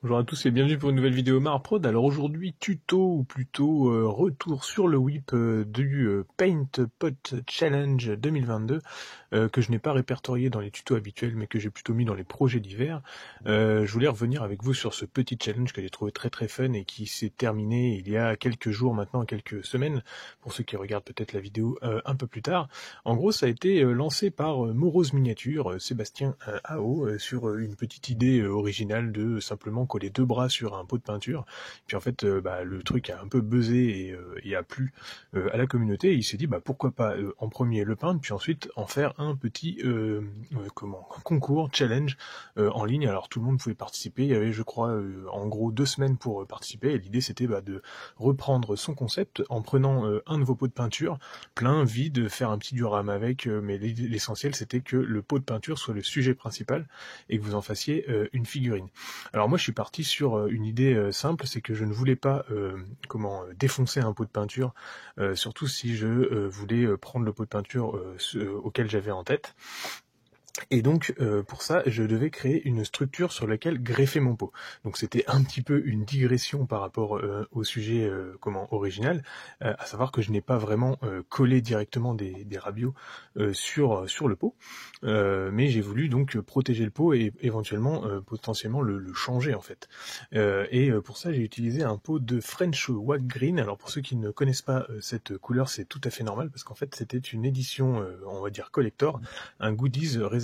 Bonjour à tous et bienvenue pour une nouvelle vidéo Marprod. Alors aujourd'hui, tuto ou plutôt retour sur le whip du Paint Pot Challenge 2022 que je n'ai pas répertorié dans les tutos habituels mais que j'ai plutôt mis dans les projets d'hiver. Je voulais revenir avec vous sur ce petit challenge que j'ai trouvé très très fun et qui s'est terminé il y a quelques jours maintenant, quelques semaines, pour ceux qui regardent peut-être la vidéo un peu plus tard. En gros, ça a été lancé par Morose Miniature, Sébastien AO, sur une petite idée originale de simplement coller deux bras sur un pot de peinture. Puis en fait, le truc a un peu buzzé et a plu à la communauté. Et il s'est dit, pourquoi pas en premier le peindre, puis ensuite en faire un petit concours, challenge en ligne. Alors tout le monde pouvait participer. Il y avait, je crois, en gros 2 semaines pour participer. Et l'idée, c'était de reprendre son concept en prenant un de vos pots de peinture, plein, vide, faire un petit diorama avec, mais l'essentiel, c'était que le pot de peinture soit le sujet principal et que vous en fassiez une figurine. Alors moi je suis parti sur une idée simple, c'est que je ne voulais pas défoncer un pot de peinture, surtout si je voulais prendre le pot de peinture auquel j'avais en tête. Et donc pour ça, je devais créer une structure sur laquelle greffer mon pot. Donc c'était un petit peu une digression par rapport au sujet original, à savoir que je n'ai pas vraiment collé directement des rabios sur le pot, mais j'ai voulu donc protéger le pot et éventuellement potentiellement le changer en fait. Pour ça, j'ai utilisé un pot de French Wag Green. Alors pour ceux qui ne connaissent pas cette couleur, c'est tout à fait normal parce qu'en fait c'était une édition, on va dire collector, un goodies réservé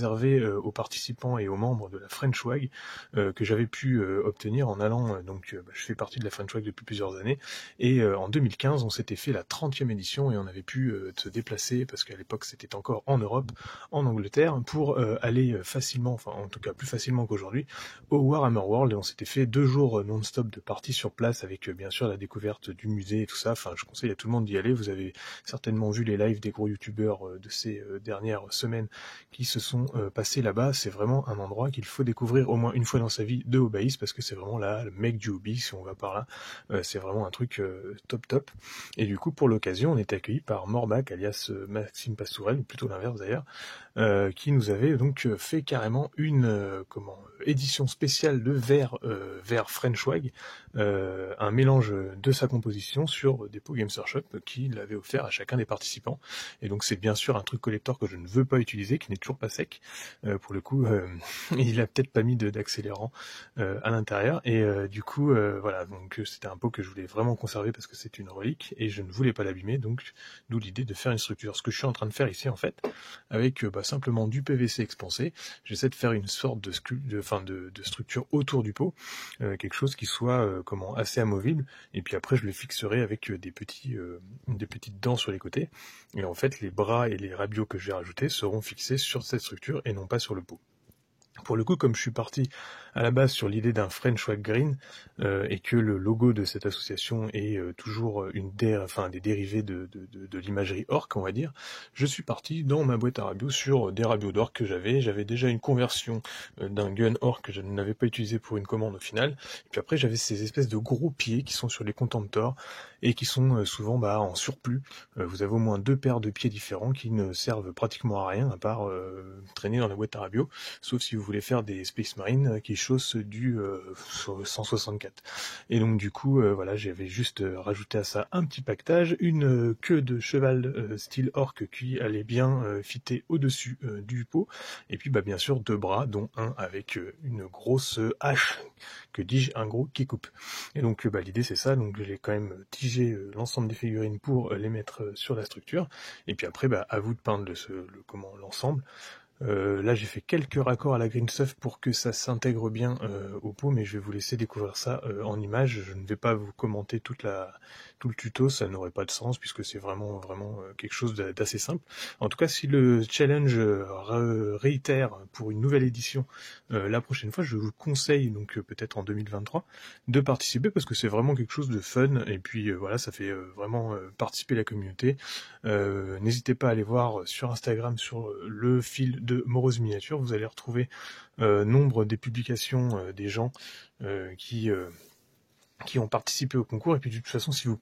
aux participants et aux membres de la French Wag que j'avais pu obtenir en allant, je fais partie de la French Wag depuis plusieurs années, et en 2015 on s'était fait la 30e édition et on avait pu se déplacer, parce qu'à l'époque c'était encore en Europe, en Angleterre, pour aller facilement, enfin en tout cas plus facilement qu'aujourd'hui, au Warhammer World, et on s'était fait 2 jours non-stop de parties sur place avec bien sûr la découverte du musée et tout ça. Enfin je conseille à tout le monde d'y aller. Vous avez certainement vu les lives des gros youtubeurs de ces dernières semaines qui se sont passés là-bas. C'est vraiment un endroit qu'il faut découvrir au moins une fois dans sa vie de hobbyiste, parce que c'est vraiment là le mec du hobby, si on va par là. C'est vraiment un truc top. Et du coup, pour l'occasion, on était accueilli par Morbac, alias Maxime Pastourel, ou plutôt l'inverse d'ailleurs, qui nous avait donc fait carrément une édition spéciale de verre French Wag, un mélange de sa composition sur des pots Games Workshop qu'il avait offert à chacun des participants. Et donc c'est bien sûr un truc collector que je ne veux pas utiliser, qui n'est toujours pas sec. Pour le coup, il a peut-être pas mis d'accélérant à l'intérieur. Et du coup, voilà, donc c'était un pot que je voulais vraiment conserver parce que c'est une relique et je ne voulais pas l'abîmer, donc d'où l'idée de faire une structure. Ce que je suis en train de faire ici, en fait, avec simplement du PVC expansé, j'essaie de faire une sorte de structure autour du pot, quelque chose qui soit assez amovible, et puis après je le fixerai avec des petites dents sur les côtés, et en fait les bras et les rabios que je vais rajouter seront fixés sur cette structure et non pas sur le pot. Pour le coup, comme je suis parti à la base sur l'idée d'un French Wag Green, et que le logo de cette association est toujours des dérivés de l'imagerie orc, on va dire, je suis parti dans ma boîte à rabios sur des rabios d'orc que j'avais déjà une conversion d'un gun orc que je n'avais pas utilisé pour une commande au final, et puis après j'avais ces espèces de gros pieds qui sont sur les contentors et qui sont souvent en surplus. Vous avez au moins 2 paires de pieds différents qui ne servent pratiquement à rien à part traîner dans la boîte à rabios, sauf si vous voulez faire des Space Marines qui chaussent du 164. Et donc du coup, j'avais juste rajouté à ça un petit pactage, une queue de cheval style orc qui allait bien fitter au-dessus du pot, et puis bien sûr 2 bras, dont un avec une grosse hache, que dis-je, un gros qui coupe. Et donc l'idée c'est ça, donc j'ai quand même tigé l'ensemble des figurines pour les mettre sur la structure, et puis après à vous de peindre l'ensemble. Là j'ai fait quelques raccords à la green stuff pour que ça s'intègre bien au pot, mais je vais vous laisser découvrir ça en images. Je ne vais pas vous commenter tout le tuto, ça n'aurait pas de sens puisque c'est vraiment quelque chose d'assez simple. En tout cas, si le challenge réitère pour une nouvelle édition la prochaine fois, je vous conseille donc peut-être en 2023 de participer, parce que c'est vraiment quelque chose de fun, et puis ça fait vraiment participer la communauté. N'hésitez pas à aller voir sur Instagram, sur le fil de Morose Miniature, vous allez retrouver nombre des publications des gens qui ont participé au concours. Et puis de toute façon, si vous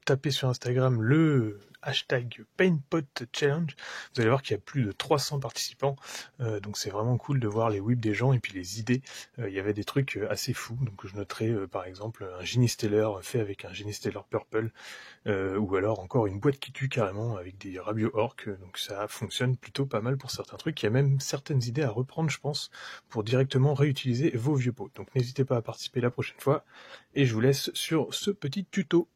tapez sur Instagram le hashtag PaintPot Challenge. Vous allez voir qu'il y a plus de 300 participants, donc c'est vraiment cool de voir les whips des gens et puis les idées. Il y avait des trucs assez fous, donc je noterai par exemple un Genistellar fait avec un Genistellar Purple, ou alors encore une boîte qui tue carrément avec des Rabio Orc, donc ça fonctionne plutôt pas mal pour certains trucs. Il y a même certaines idées à reprendre, je pense, pour directement réutiliser vos vieux pots. Donc n'hésitez pas à participer la prochaine fois, et je vous laisse sur ce petit tuto.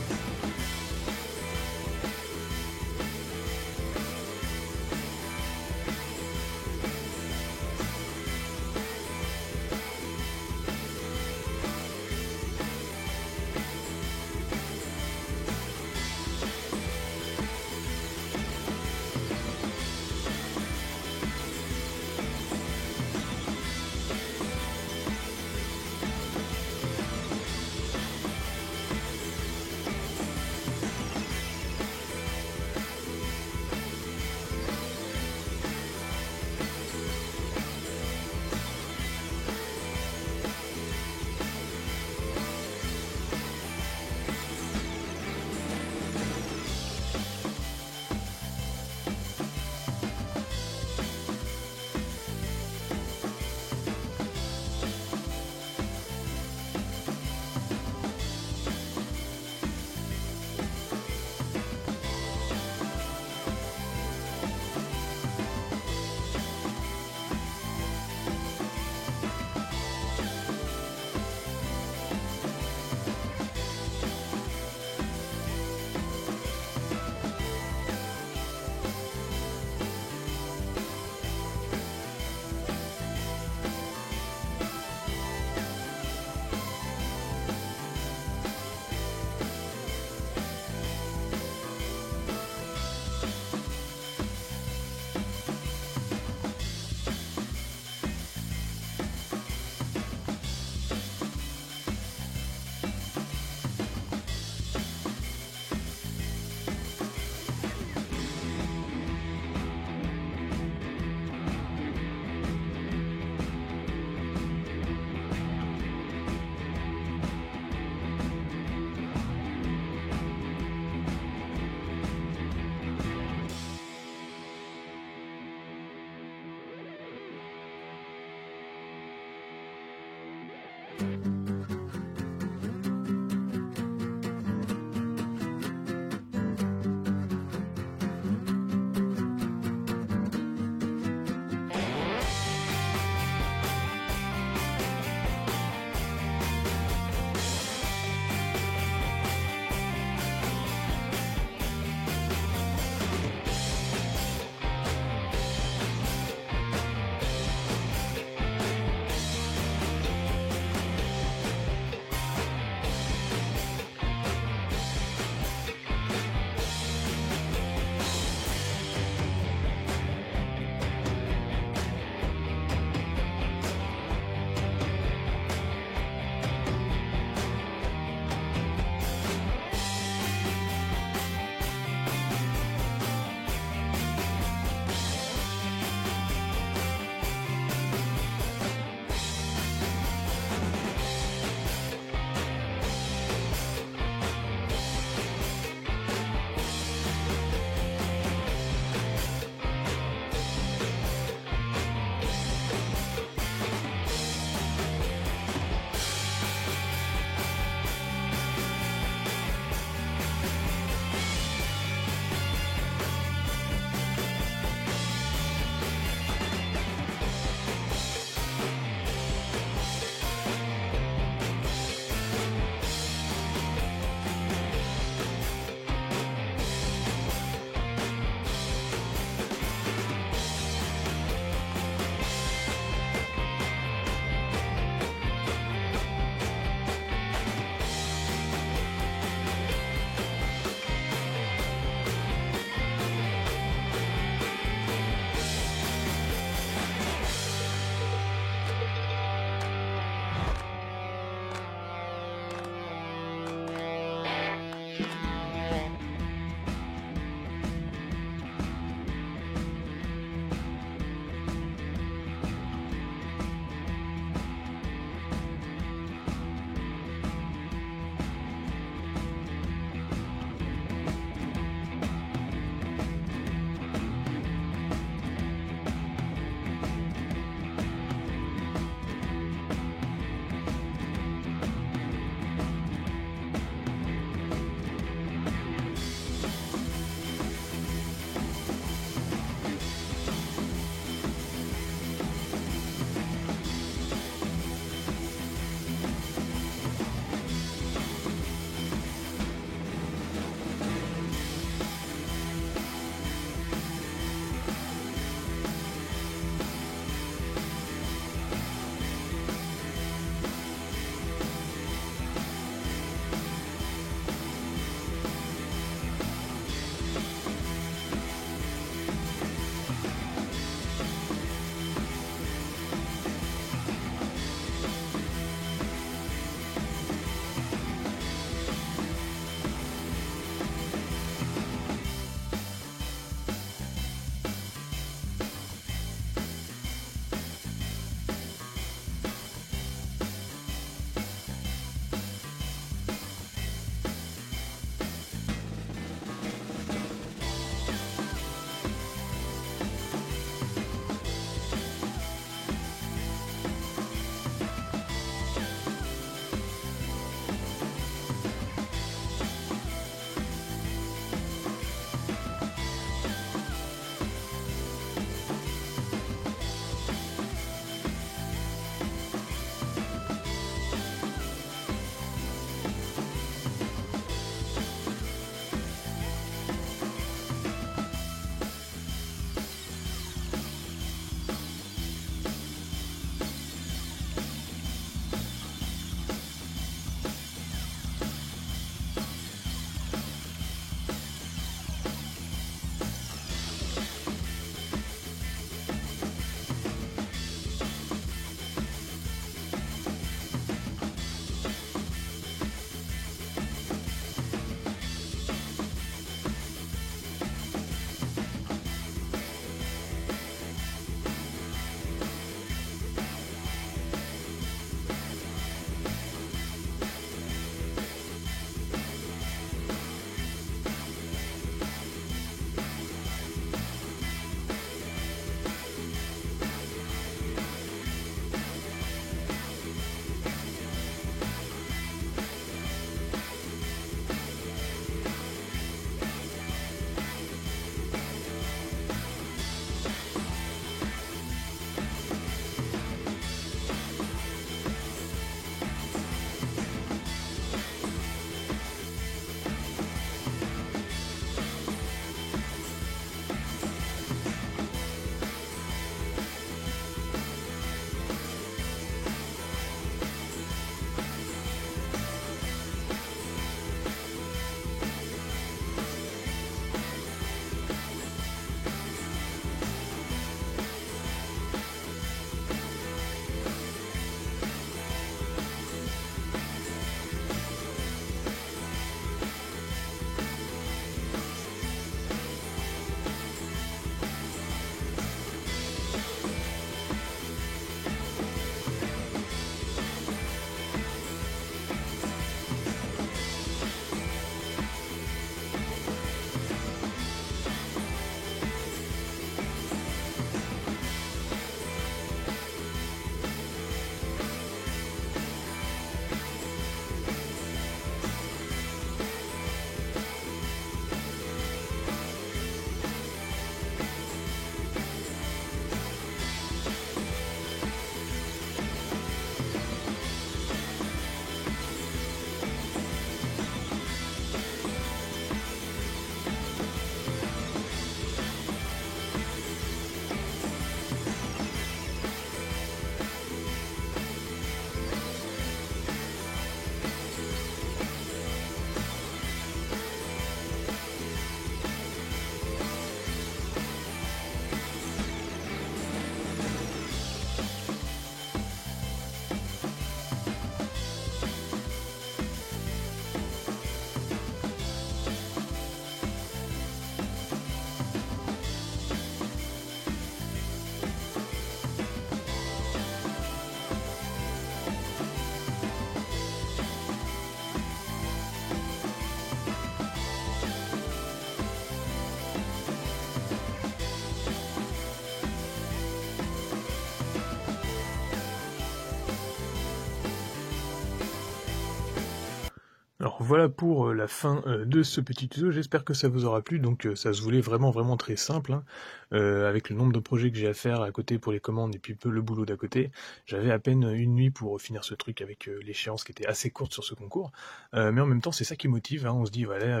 Alors voilà pour la fin de ce petit tuto, j'espère que ça vous aura plu, donc ça se voulait vraiment très simple, hein. Avec le nombre de projets que j'ai à faire à côté pour les commandes et puis peu le boulot d'à côté, j'avais à peine une nuit pour finir ce truc avec l'échéance qui était assez courte sur ce concours, mais en même temps c'est ça qui motive, hein. On se dit voilà,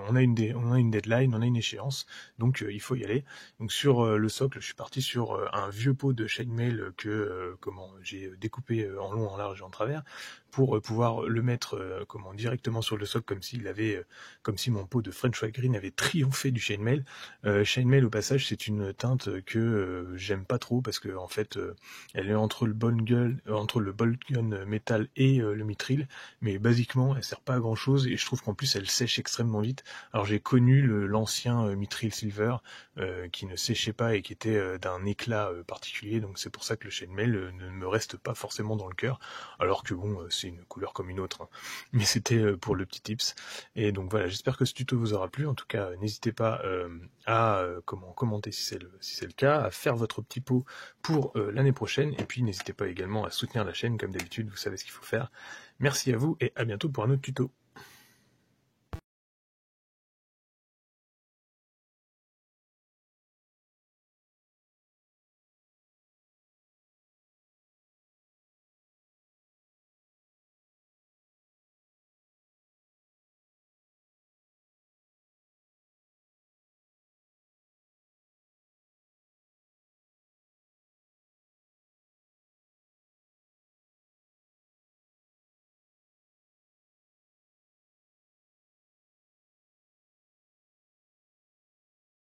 on a une deadline, on a une échéance, donc il faut y aller. Donc sur le socle, je suis parti sur un vieux pot de chainmail que j'ai découpé en long, en large et en travers, pour pouvoir le mettre directement sur le socle comme si mon pot de French White Green avait triomphé du chainmail. Chainmail au passage c'est une teinte que j'aime pas trop parce que en fait elle est entre le ball gun métal et le mithril, mais basiquement elle sert pas à grand chose et je trouve qu'en plus elle sèche extrêmement vite. Alors j'ai connu l'ancien mithril silver qui ne séchait pas et qui était d'un éclat particulier, donc c'est pour ça que le chainmail ne me reste pas forcément dans le cœur, alors que bon c'est une couleur comme une autre, hein. Mais c'était pour le petit tips. Et donc voilà, j'espère que ce tuto vous aura plu. En tout cas, n'hésitez pas à commenter si c'est le cas, à faire votre petit pot pour l'année prochaine. Et puis n'hésitez pas également à soutenir la chaîne, comme d'habitude, vous savez ce qu'il faut faire. Merci à vous et à bientôt pour un autre tuto.